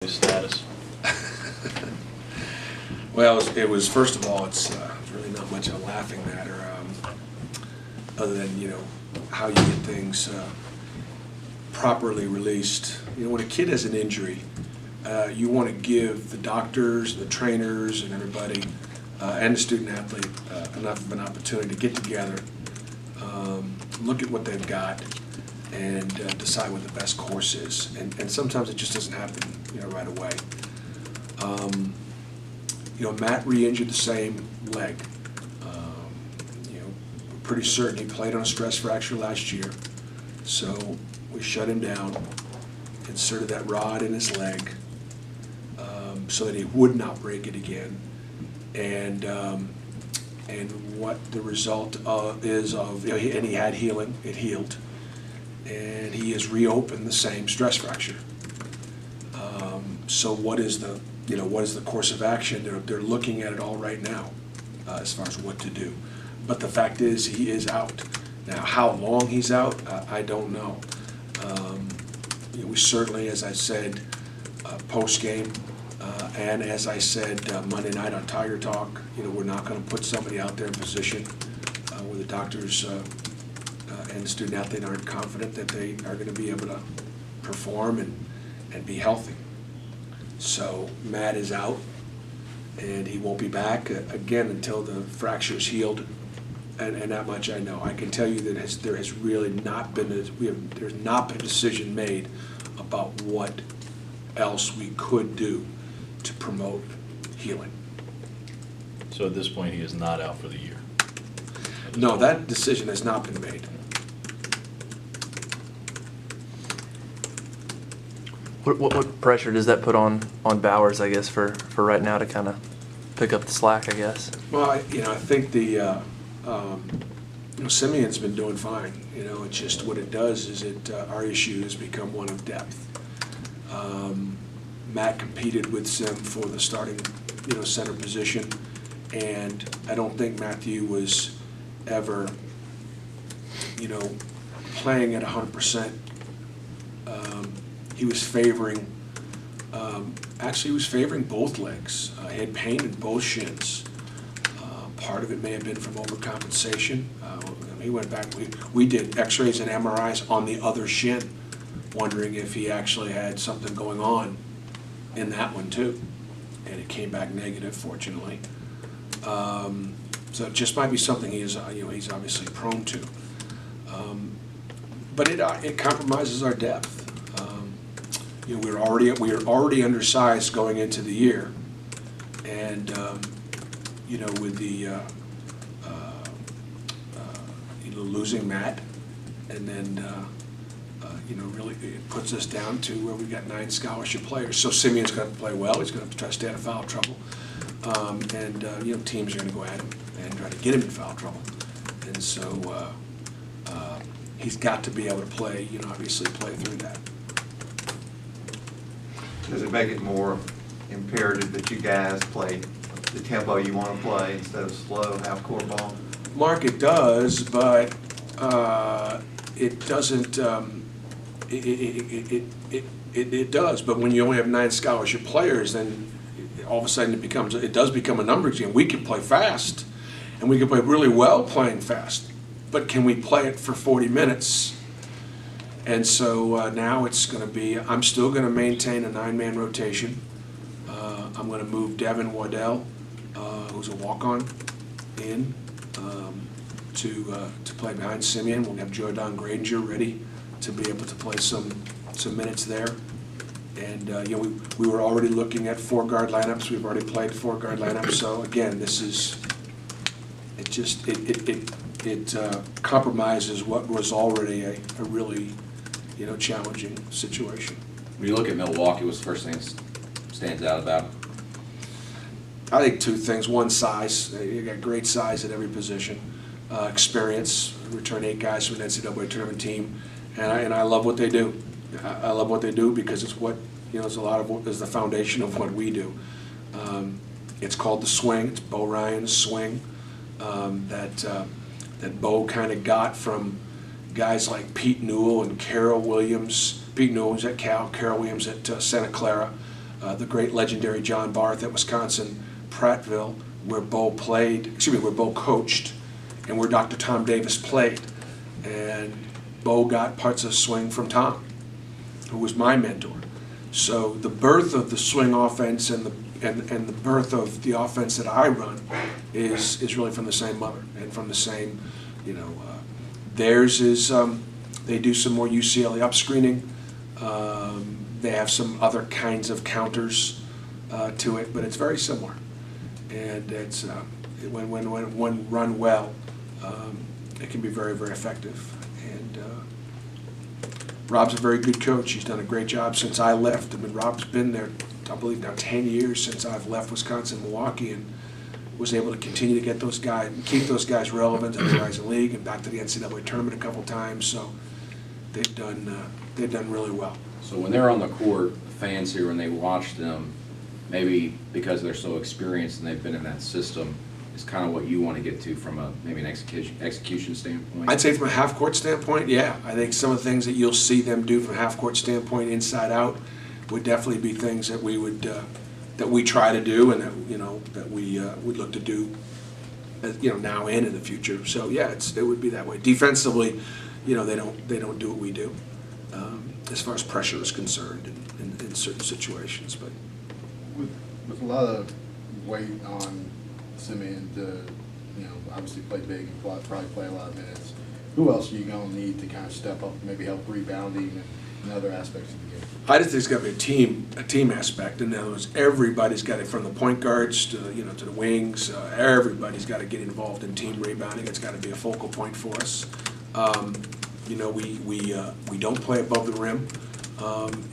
His status? Well, it was first of all, it's really not much of a laughing matter, other than how you get things properly released. When a kid has an injury, you want to give the doctors, the trainers, and everybody, and the student athlete enough of an opportunity to get together, look at what they've got, and decide what the best course is. And sometimes it just doesn't happen, right away. Matt re-injured the same leg. We're pretty certain he played on a stress fracture last year, so we shut him down, inserted that rod in his leg, so that he would not break it again. And what the result is of, and he had healing, it healed, and he has reopened the same stress fracture. So what is the course of action? They're looking at it all right now, as far as what to do. But the fact is, he is out. Now, how long he's out, I don't know. We certainly, as I said, post-game, and as I said Monday night on Tiger Talk, we're not going to put somebody out there in position where the doctors and the student athlete aren't confident that they are going to be able to perform and be healthy. So Matt is out, and he won't be back again until the fracture is healed, and that much I know. I can tell you that there has really not been there's not been a decision made about what else we could do to promote healing. So at this point, he is not out for the year? No, that decision has not been made. What pressure does that put on Bowers, I guess, for right now to kind of pick up the slack, I guess? Well, I think Simeon's been doing fine. It's just what it does is our issue has become one of depth. Matt competed with Sim for the starting, center position, and I don't think Matthew was ever, playing at 100%. He was favoring, actually he was favoring both legs. He had pain in both shins. Part of it may have been from overcompensation. He went back, we did x-rays and MRIs on the other shin, wondering if he actually had something going on in that one too. And it came back negative, fortunately. So it just might be something he's obviously prone to. But it compromises our depth. We are already undersized going into the year, and with the losing Matt, and then really it puts us down to where we've got 9 scholarship players. So Simeon's going to play well. He's going to have to try to stay out of foul trouble, and teams are going to go at him and try to get him in foul trouble, and so he's got to be able to play. Obviously play through that. Does it make it more imperative that you guys play the tempo you want to play instead of slow half-court ball? Mark, it does, but it doesn't. It does, but when you only have 9 scholarship players, then all of a sudden it does become a numbers game. We can play fast, and we can play really well playing fast, but can we play it for 40 minutes? And so now it's going to be, I'm still going to maintain a 9-man rotation. I'm going to move Devin Waddell, who's a walk-on, in to play behind Simeon. We'll have Jordan Granger ready to be able to play some minutes there. And we were already looking at 4-guard lineups. We've already played 4-guard lineups. So again, this is it compromises what was already a really challenging situation. When you look at Milwaukee, what's the first thing that stands out about it? I think 2 things. One, size. You got great size at every position. Experience. Return 8 guys from an NCAA tournament team, and I love what they do. I love what they do because it's what it's a lot of what is the foundation of what we do. It's called the swing. It's Bo Ryan's swing that Bo kind of got from guys like Pete Newell and Carol Williams. Pete Newell was at Cal, Carol Williams at Santa Clara. the great legendary John Barth at Wisconsin-Prattville, where Bo coached, and where Dr. Tom Davis played. And Bo got parts of swing from Tom, who was my mentor. So the birth of the swing offense and the birth of the offense that I run is really from the same mother and from the same, theirs is, they do some more UCLA up screening. They have some other kinds of counters to it, but it's very similar. And it's when run well, it can be very, very effective. And Rob's a very good coach. He's done a great job since I left. I mean, Rob's been there, I believe, now 10 years since I've left Wisconsin-Milwaukee, and was able to continue to get those guys, keep those guys relevant in the Rising League and back to the NCAA tournament a couple times. So they've done really well. So when they're on the court, the fans here, when they watch them, maybe because they're so experienced and they've been in that system, is kind of what you want to get to from maybe an execution standpoint? I'd say from a half-court standpoint, yeah. I think some of the things that you'll see them do from a half-court standpoint, inside out, would definitely be things that we would that we try to do, and that we would look to do, now and in the future. So yeah, it would be that way. Defensively, they don't do what we do as far as pressure is concerned in certain situations, but. With a lot of weight on Simeon to, obviously play big and probably play a lot of minutes, who else are you going to need to kind of step up and maybe help rebounding and other aspects of the game? I just think it's got to be a team aspect. In other words, everybody's got it, from the point guards to to the wings. Everybody's got to get involved in team rebounding. It's got to be a focal point for us. We don't play above the rim.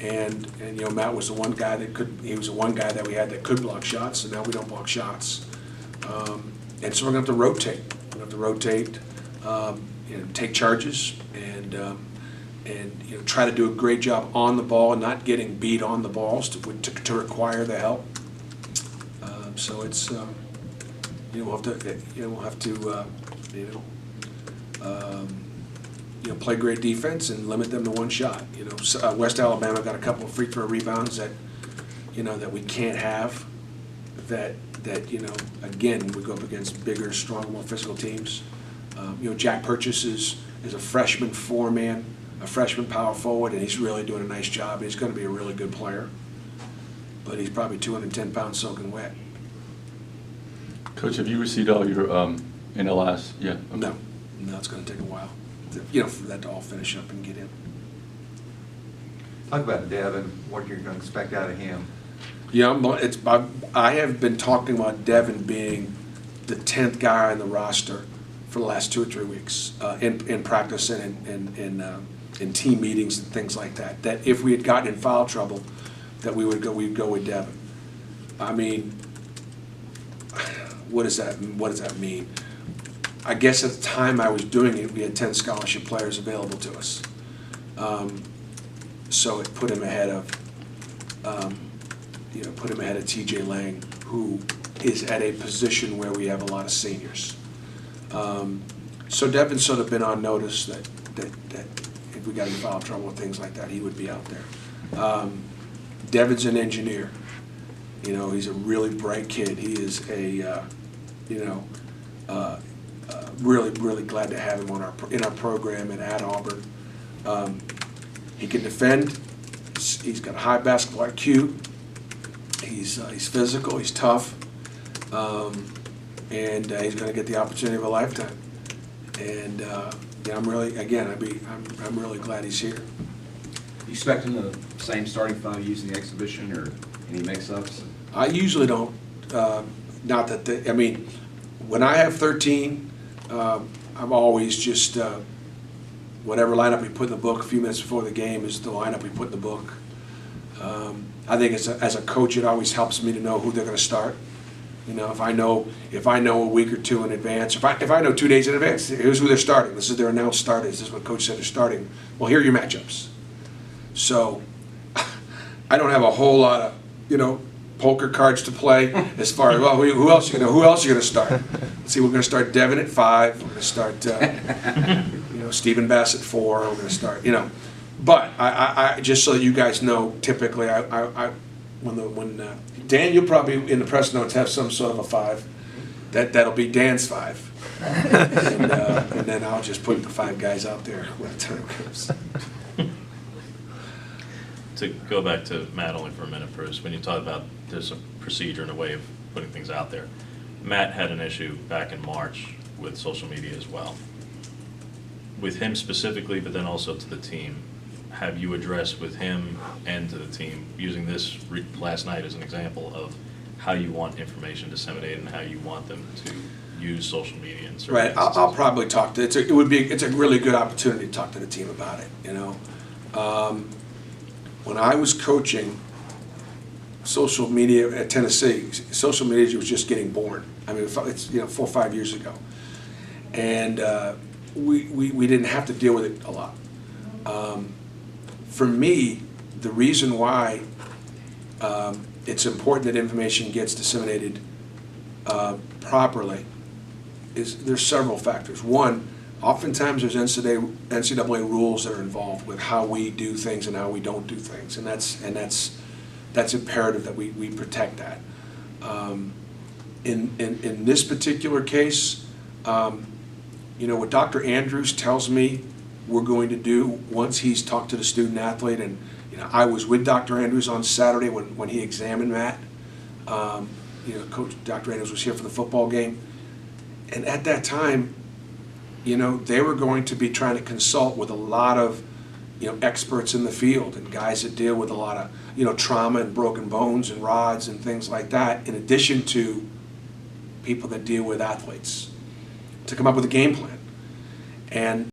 And Matt was the one guy he was the one guy that we had that could block shots, and now we don't block shots. And so we're going to have to rotate. Take charges and try to do a great job on the ball and not getting beat on the balls to require the help. So it's we'll have to play great defense and limit them to one shot. West Alabama got a couple of free throw rebounds that we can't have. That again, we go up against bigger, stronger, more physical teams. Jack Purchase is a freshman four-man, a freshman power forward, and he's really doing a nice job. He's going to be a really good player, but he's probably 210 pounds soaking wet. Coach, have you received all your in the last? Yeah. Okay. No, it's going to take a while. For that to all finish up and get in. Talk about Devin, what you're going to expect out of him. I have been talking about Devin being the 10th guy on the roster for the last 2 or 3 weeks in practice and in team meetings and things like that. That if we had gotten in foul trouble, that we'd go with Devin. I mean, what does that mean? I guess at the time I was doing it, we had 10 scholarship players available to us. So it put him ahead of, T.J. Lang, who is at a position where we have a lot of seniors. So Devin's sort of been on notice that if we got in foul trouble and things like that, he would be out there. Devin's an engineer. He's a really bright kid. He is really, really glad to have him in our program and at Auburn. He can defend. He's got a high basketball IQ. He's physical. He's tough, and he's going to get the opportunity of a lifetime. And I'm really glad he's here. You expecting the same starting five using the exhibition or any mix-ups? I usually don't. Not that when I have 13. I'm always just whatever lineup we put in the book a few minutes before the game is the lineup we put in the book. I think as a coach, it always helps me to know who they're going to start. If I know a week or two in advance, if I know 2 days in advance, here's who they're starting. This is their announced starters. This is what coach said they're starting. Well, here are your matchups. So I don't have a whole lot of poker cards to play as far as who else you going to start? Let's see, we're going to start Devin at 5. We're going to start Stephen Bass at 4. We're going to start But I just so that you guys know, typically Dan, you'll probably in the press notes have some sort of a 5. That'll be Dan's 5. And then I'll just put the 5 guys out there when the time comes. To go back to Matt only for a minute, Bruce, when you talk about there's a procedure and a way of putting things out there, Matt had an issue back in March with social media as well. With him specifically, but then also to the team, have you addressed with him and to the team, using this last night as an example of how you want information disseminated and how you want them to use social media in certain Right, instances? I'll probably talk to, it's a really good opportunity to talk to the team about it, you know. When I was coaching social media at Tennessee, social media was just getting born. I mean, it's, you know, 4 or 5 years ago. And we didn't have to deal with it a lot. For me, the reason why it's important that information gets disseminated properly is there's several factors. One, oftentimes there's NCAA rules that are involved with how we do things and how we don't do things, and that's imperative that we protect that. In this particular case, you know, what Dr. Andrews tells me we're going to do once he's talked to the student athlete, and you know, I was with Dr. Andrews on Saturday when he examined Matt. You know, Coach Dr. Andrews was here for the football game, and at that time, you know, they were going to be trying to consult with a lot of, you know, experts in the field and guys that deal with a lot of, you know, trauma and broken bones and rods and things like that, in addition to people that deal with athletes, to come up with a game plan. And